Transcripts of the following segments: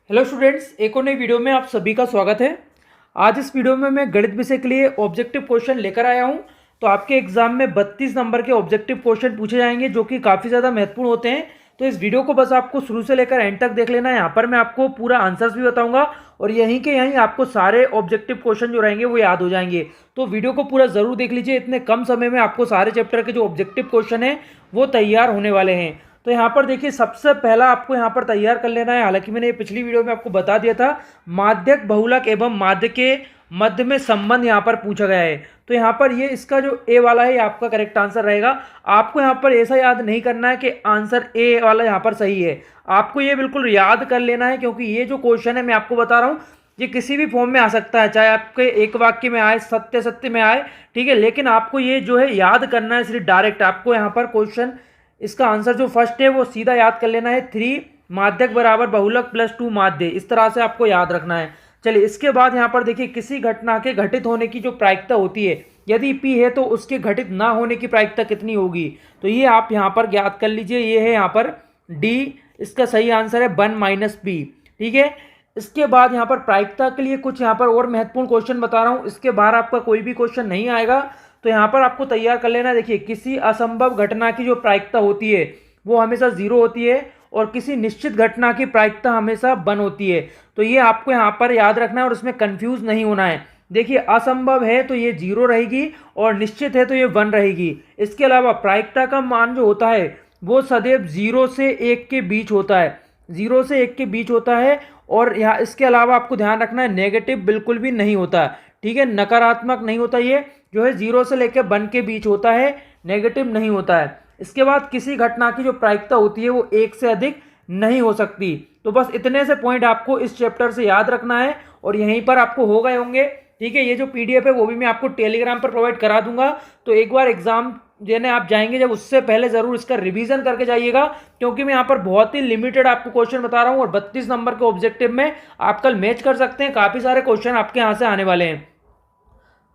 Hello students, एक और नई वीडियो में आप सभी का स्वागत है। आज इस वीडियो में मैं गणित विषय के लिए ऑब्जेक्टिव क्वेश्चन लेकर आया हूं। तो आपके एग्जाम में 32 नंबर के ऑब्जेक्टिव क्वेश्चन पूछे जाएंगे जो कि काफ़ी ज़्यादा महत्वपूर्ण होते हैं। तो इस वीडियो को बस आपको शुरू से लेकर एंड तक देख लेना है। यहाँ पर मैं आपको पूरा आंसर्स भी बताऊंगा और यहीं के यहीं आपको सारे ऑब्जेक्टिव क्वेश्चन जो रहेंगे वो याद हो जाएंगे। तो वीडियो को पूरा ज़रूर देख लीजिए। इतने कम समय में आपको सारे चैप्टर के जो ऑब्जेक्टिव क्वेश्चन हैं वो तैयार होने वाले हैं। तो यहाँ पर देखिए, सबसे पहला आपको यहाँ पर तैयार कर लेना है। हालांकि मैंने पिछली वीडियो में आपको बता दिया था, माध्यक बहुलक एवं माध्य के मध्य में संबंध यहाँ पर पूछा गया है। तो यहाँ पर ये इसका जो ए वाला है ये आपका करेक्ट आंसर रहेगा। आपको यहाँ पर ऐसा याद नहीं करना है कि आंसर ए वाला यहाँ पर सही है। आपको ये बिल्कुल याद कर लेना है, क्योंकि ये जो क्वेश्चन है मैं आपको बता रहा हूँ ये किसी भी फॉर्म में आ सकता है, चाहे आपके एक वाक्य में आए, सत्य सत्य में आए, ठीक है। लेकिन आपको ये जो है याद करना है सिर्फ डायरेक्ट। आपको यहाँ पर क्वेश्चन इसका आंसर जो फर्स्ट है वो सीधा याद कर लेना है, 3 माध्यक बराबर बहुलक प्लस 2 माध्य। इस तरह से आपको याद रखना है। चलिए, इसके बाद यहाँ पर देखिए, किसी घटना के घटित होने की जो प्रायिकता होती है, यदि P है तो उसके घटित ना होने की प्रायिकता कितनी होगी। तो ये आप यहाँ पर ज्ञात कर लीजिए। ये है यहाँ पर डी, इसका सही आंसर है 1 माइनस पी, ठीक है। इसके बाद यहाँ पर प्रायिकता के लिए कुछ यहाँ पर और महत्वपूर्ण क्वेश्चन बता रहा हूँ। इसके बाहर आपका कोई भी क्वेश्चन नहीं आएगा, तो यहाँ पर आपको तैयार कर लेना है। देखिए, किसी असंभव घटना की जो प्रायिकता होती है वो हमेशा 0 होती है और किसी निश्चित घटना की प्रायिकता हमेशा 1 होती है। तो ये आपको यहाँ पर याद रखना है और इसमें कंफ्यूज नहीं होना है। देखिए, असंभव है तो ये 0 रहेगी और निश्चित है तो ये 1 रहेगी। इसके अलावा प्रायिकता का मान जो होता है वो सदैव 0 से 1 के बीच होता है, 0 से 1 के बीच होता है। और यहाँ इसके अलावा आपको ध्यान रखना है, नेगेटिव बिल्कुल भी नहीं होता, ठीक है, नकारात्मक नहीं होता। ये जो है 0 से लेकर 1 के बीच होता है, नेगेटिव नहीं होता है। इसके बाद किसी घटना की जो प्रायिकता होती है वो 1 से अधिक नहीं हो सकती। तो बस इतने से पॉइंट आपको इस चैप्टर से याद रखना है और यहीं पर आपको हो गए होंगे, ठीक है। ये जो पीडीएफ है वो भी मैं आपको टेलीग्राम पर प्रोवाइड करा दूंगा। तो एक बार एग्जाम देने आप जाएंगे जब, उससे पहले जरूर इसका रिवीजन करके जाइएगा, क्योंकि मैं यहाँ पर बहुत ही लिमिटेड आपको क्वेश्चन बता रहा हूँ और 32 नंबर के ऑब्जेक्टिव में आप कल मैच कर सकते हैं। काफी सारे क्वेश्चन आपके यहाँ से आने वाले हैं।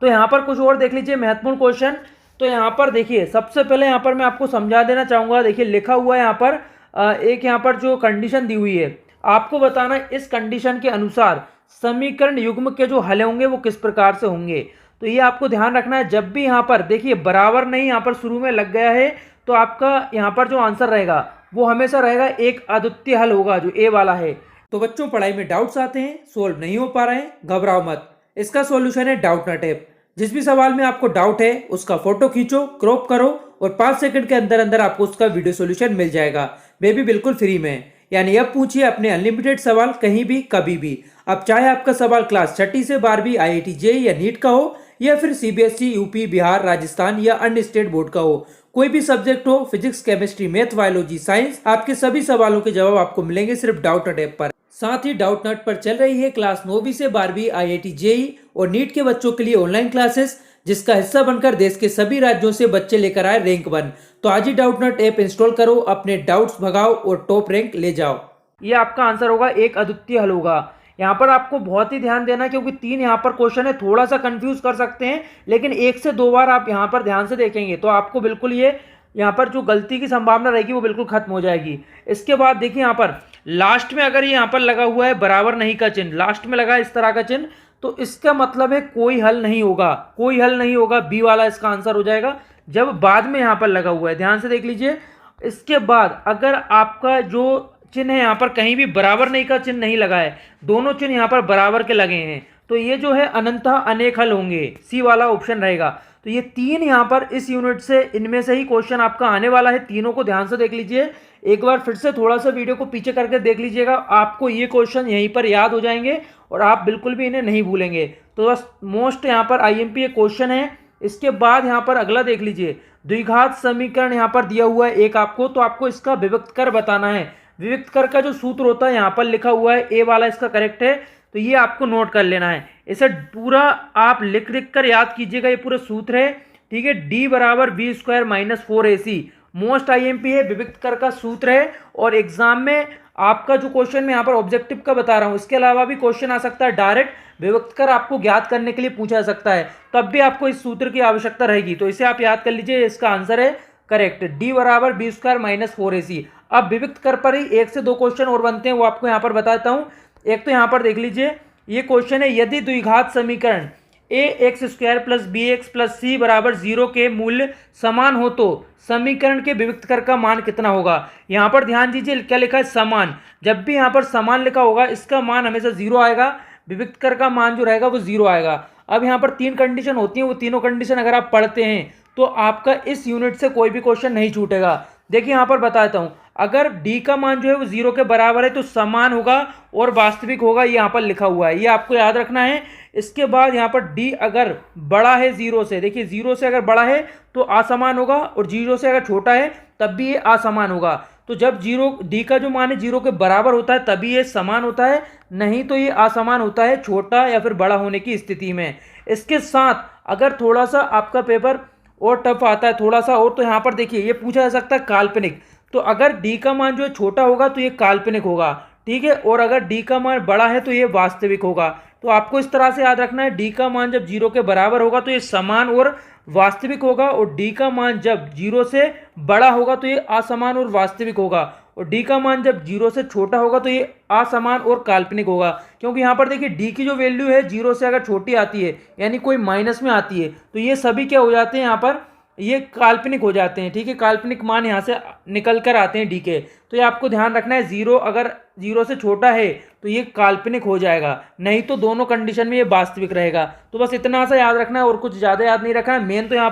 तो यहाँ पर कुछ और देख लीजिए महत्वपूर्ण क्वेश्चन। तो यहाँ पर देखिए, सबसे पहले यहाँ पर मैं आपको समझा देना चाहूँगा। देखिए, लिखा हुआ है यहाँ पर एक यहाँ पर जो कंडीशन दी हुई है, आपको बताना है इस कंडीशन के अनुसार समीकरण युग्म के जो हल होंगे वो किस प्रकार से होंगे। तो ये आपको ध्यान रखना है। जब भी यहाँ पर देखिए बराबर नहीं यहाँ पर शुरू में लग गया है तो आपका यहाँ पर जो आंसर रहेगा वो हमेशा रहेगा एक अद्वितीय हल होगा, जो ए वाला है। तो बच्चों, पढ़ाई में डाउट्स आते हैं, सोल्व नहीं हो पा रहे हैं, घबराओ मत। इसका सॉल्यूशन है डाउट नॉट ऐप। जिस भी सवाल में आपको डाउट है उसका फोटो खींचो, क्रॉप करो और 5 सेकंड के अंदर अंदर आपको उसका वीडियो सॉल्यूशन मिल जाएगा। वे भी बिल्कुल फ्री में। यानी अब पूछिए अपने अनलिमिटेड सवाल कहीं भी कभी भी। अब चाहे आपका सवाल क्लास 6ठी से 12वीं आईआईटी जेईई या नीट का हो, या फिर सीबीएसई, यूपी, बिहार, राजस्थान या अन्य स्टेट बोर्ड का हो, कोई भी सब्जेक्ट हो, physics, chemistry, math, biology, science, आपके सभी सवालों के जवाब आपको मिलेंगे सिर्फ डाउट नॉट ऐप पर। साथ ही डाउट नॉट पर चल रही है क्लास 9वीं से 12वीं आईआईटी जेईई और नीट के बच्चों के लिए ऑनलाइन क्लासेस, जिसका हिस्सा बनकर देश के सभी राज्यों से बच्चे लेकर आए रैंक 1। तो आज ही डाउट नॉट ऐप इंस्टॉल करो, अपने डाउट्स भगाओ और टॉप रैंक ले जाओ। ये आपका आंसर होगा, एक अद्वितीय हल होगा। यहाँ पर आपको बहुत ही ध्यान देना है, क्योंकि 3 यहाँ पर क्वेश्चन है, थोड़ा सा कंफ्यूज कर सकते हैं, लेकिन 1 से 2 बार आप यहाँ पर ध्यान से देखेंगे तो आपको बिल्कुल ये यहाँ पर जो गलती की संभावना रहेगी वो बिल्कुल खत्म हो जाएगी। इसके बाद देखिए, यहाँ पर लास्ट में अगर ये यहाँ पर लगा हुआ है बराबर नहीं का चिन्ह, लास्ट में लगा है इस तरह का चिन्ह, तो इसका मतलब है कोई हल नहीं होगा, कोई हल नहीं होगा। बी वाला इसका आंसर हो जाएगा। जब बाद में यहाँ पर लगा हुआ है, ध्यान से देख लीजिए। इसके बाद अगर आपका जो चिन्ह है यहाँ पर कहीं भी बराबर नहीं का चिन्ह नहीं लगा है, दोनों चिन्ह यहाँ पर बराबर के लगे हैं, तो ये जो है अनंतः अनेक हल होंगे, सी वाला ऑप्शन रहेगा। तो ये 3 यहाँ पर इस यूनिट से इनमें से ही क्वेश्चन आपका आने वाला है। तीनों को ध्यान से देख लीजिए। एक बार फिर से थोड़ा सा वीडियो को पीछे करके देख लीजिएगा, आपको ये क्वेश्चन यहीं पर याद हो जाएंगे और आप बिल्कुल भी इन्हें नहीं भूलेंगे। तो बस मोस्ट यहाँ पर आईएमपी ये क्वेश्चन है। इसके बाद यहाँ पर अगला देख लीजिए, द्विघात समीकरण यहाँ पर दिया हुआ है एक आपको, तो आपको इसका विभक्त कर बताना है। विभक्त कर का जो सूत्र होता है यहाँ पर लिखा हुआ है, ए वाला इसका करेक्ट है। तो ये आपको नोट कर लेना है। इसे पूरा आप लिख लिख कर याद कीजिएगा, ये पूरा सूत्र है, ठीक है। डी बराबर B square minus 4ac most IMP है, विभक्त कर का सूत्र है। और एग्जाम में आपका जो क्वेश्चन मैं यहाँ पर ऑब्जेक्टिव का बता रहा हूँ, इसके अलावा भी क्वेश्चन आ सकता है डायरेक्ट विभक्त कर आपको ज्ञात करने के लिए पूछा जा सकता है, तब भी आपको इस सूत्र की आवश्यकता रहेगी। तो इसे आप याद कर लीजिए, इसका आंसर है करेक्ट, डी बराबर बी स्क्वायर माइनस 4ac। अब विभक्त कर पर ही 1 से 2 क्वेश्चन और बनते हैं, वो आपको यहाँ पर बताता हूँ। एक तो यहाँ पर देख लीजिए, ये क्वेश्चन है, यदि द्विघात समीकरण ax² plus bx plus c बराबर 0 के मूल्य समान हो तो समीकरण के विविक्तकर का मान कितना होगा। यहाँ पर ध्यान दीजिए क्या लिखा है, समान। जब भी यहाँ पर समान लिखा होगा इसका मान हमेशा 0 आएगा, विविक्तकर का मान जो रहेगा वो 0 आएगा। अब यहाँ पर 3 कंडीशन होती हैं, वो तीनों कंडीशन अगर आप पढ़ते हैं तो आपका इस यूनिट से कोई भी क्वेश्चन नहीं छूटेगा। देखिए यहाँ पर बताता हूँ, अगर d का मान जो है वो 0 के बराबर है तो समान होगा और वास्तविक होगा, ये यहाँ पर लिखा हुआ है, ये आपको याद रखना है। इसके बाद यहाँ पर d अगर बड़ा है 0 से, देखिए 0 से अगर बड़ा है तो असमान होगा और 0 से अगर छोटा है तब भी ये असमान होगा। तो जब d का जो मान है 0 के बराबर होता है तभी ये समान होता है, नहीं तो ये असमान होता है छोटा या फिर बड़ा होने की स्थिति में। इसके साथ अगर थोड़ा सा आपका पेपर और टफ आता है थोड़ा सा और, तो यहाँ पर देखिए ये पूछा जा सकता है काल्पनिक। तो अगर d का मान जो है छोटा होगा तो ये काल्पनिक होगा, ठीक है, और अगर d का मान बड़ा है तो ये वास्तविक होगा। तो आपको इस तरह से याद रखना है, d का मान जब 0 के बराबर होगा तो ये समान और वास्तविक होगा, और d का मान जब 0 से बड़ा होगा तो ये असमान और वास्तविक होगा, और d का मान जब 0 से छोटा होगा तो ये असमान और काल्पनिक होगा। क्योंकि यहाँ पर देखिए d की जो वैल्यू है 0 से अगर छोटी आती है यानी कोई माइनस में आती है तो ये सभी क्या हो जाते हैं, यहाँ पर ये काल्पनिक हो जाते हैं, ठीक है, काल्पनिक मान यहाँ से निकल कर आते हैं d के। तो ये आपको ध्यान रखना है, 0 अगर 0 से छोटा है तो ये काल्पनिक हो जाएगा, नहीं तो दोनों कंडीशन में ये वास्तविक रहेगा। तो बस इतना सा याद रखना है और कुछ ज़्यादा याद नहीं रखना है। मेन तो यहाँ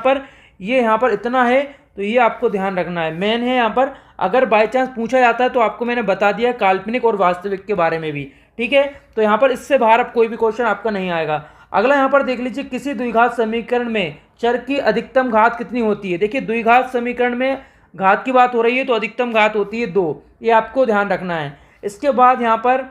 पर इतना है, तो ये आपको ध्यान रखना है, मेन है यहाँ पर। अगर बाई चांस पूछा जाता है तो आपको मैंने बता दिया काल्पनिक और वास्तविक के बारे में भी, ठीक है। तो यहाँ पर इससे बाहर अब कोई भी क्वेश्चन आपका नहीं आएगा। अगला यहाँ पर देख लीजिए, किसी द्विघात समीकरण में चर की अधिकतम घात कितनी होती है। देखिए द्विघात समीकरण में घात की बात हो रही है तो अधिकतम घात होती है 2, ये आपको ध्यान रखना है। इसके बाद यहाँ पर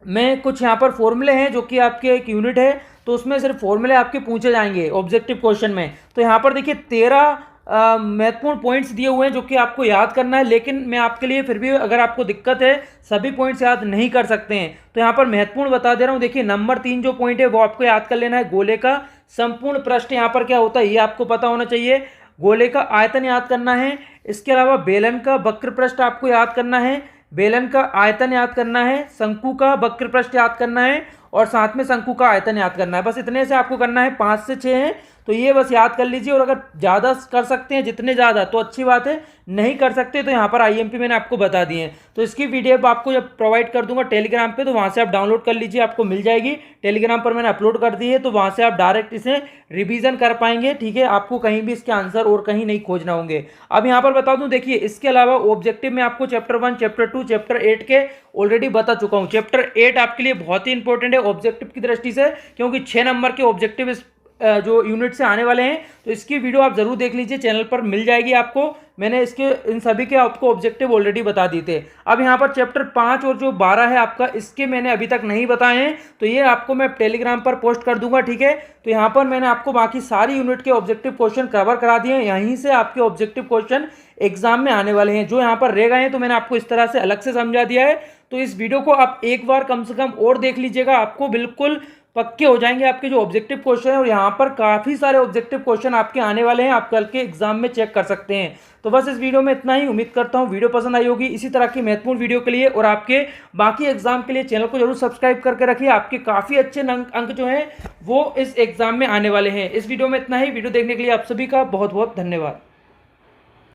मैं कुछ यहाँ पर फॉर्मूले हैं जो कि आपके एक यूनिट है, तो उसमें सिर्फ फॉर्मूले आपके पूछे जाएंगे ऑब्जेक्टिव क्वेश्चन में। तो यहाँ पर देखिए 13 महत्वपूर्ण पॉइंट्स दिए हुए हैं जो कि आपको याद करना है, लेकिन मैं आपके लिए फिर भी अगर आपको दिक्कत है सभी पॉइंट्स याद नहीं कर सकते हैं तो यहाँ पर महत्वपूर्ण बता दे रहा हूँ। देखिए नंबर 3 जो पॉइंट है वो आपको याद कर लेना है, गोले का संपूर्ण पृष्ठ यहाँ पर क्या होता है ये आपको पता होना चाहिए, गोले का आयतन याद करना है। इसके अलावा बेलन का वक्र पृष्ठ आपको याद करना है, बेलन का आयतन याद करना है, शंकु का वक्र पृष्ठ याद करना है और साथ में शंकु का आयतन याद करना है। बस इतने से आपको करना है, 5 से 6 हैं तो ये बस याद कर लीजिए। और अगर ज़्यादा कर सकते हैं जितने ज़्यादा तो अच्छी बात है, नहीं कर सकते तो यहाँ पर आईएमपी मैंने आपको बता दिए हैं। तो इसकी पीडीएफ आपको जब प्रोवाइड कर दूंगा टेलीग्राम पे तो वहाँ से आप डाउनलोड कर लीजिए, आपको मिल जाएगी। टेलीग्राम पर मैंने अपलोड कर दी है तो वहाँ से आप डायरेक्ट इसे रिवीजन कर पाएंगे, ठीक है। आपको कहीं भी इसके आंसर और कहीं नहीं खोजना होंगे। अब यहाँ पर बता दूँ, देखिए इसके अलावा ऑब्जेक्टिव में आपको चैप्टर 1, चैप्टर 2, चैप्टर 8 के ऑलरेडी बता चुका हूँ। चैप्टर 8 आपके लिए बहुत ही इंपॉर्टेंट है ऑब्जेक्टिव की दृष्टि से, क्योंकि 6 नंबर के ऑब्जेक्टिव इस जो यूनिट से आने वाले हैं। तो इसकी वीडियो आप जरूर देख लीजिए, चैनल पर मिल जाएगी आपको। मैंने इसके इन सभी के आपको ऑब्जेक्टिव ऑलरेडी बता दिए थे। अब यहाँ पर चैप्टर 5 और जो 12 है आपका, इसके मैंने अभी तक नहीं बताए हैं तो ये आपको मैं टेलीग्राम पर पोस्ट कर दूंगा, ठीक है। तो यहाँ पर मैंने आपको बाकी सारी यूनिट के ऑब्जेक्टिव क्वेश्चन कवर करा दिए हैं, यहीं से आपके ऑब्जेक्टिव क्वेश्चन एग्जाम में आने वाले हैं। जो यहाँ पर रह गए हैं तो मैंने आपको इस तरह से अलग से समझा दिया है। तो इस वीडियो को आप एक बार कम से कम और देख लीजिएगा, आपको बिल्कुल पक्के हो जाएंगे आपके जो ऑब्जेक्टिव क्वेश्चन है। और यहाँ पर काफ़ी सारे ऑब्जेक्टिव क्वेश्चन आपके आने वाले हैं, आप कल के एग्जाम में चेक कर सकते हैं। तो बस इस वीडियो में इतना ही। उम्मीद करता हूँ वीडियो पसंद आई होगी। इसी तरह की महत्वपूर्ण वीडियो के लिए और आपके बाकी एग्जाम के लिए चैनल को जरूर सब्सक्राइब करके रखिए। आपके काफ़ी अच्छे अंक जो हैं वो इस एग्जाम में आने वाले हैं। इस वीडियो में इतना ही। वीडियो देखने के लिए आप सभी का बहुत बहुत धन्यवाद।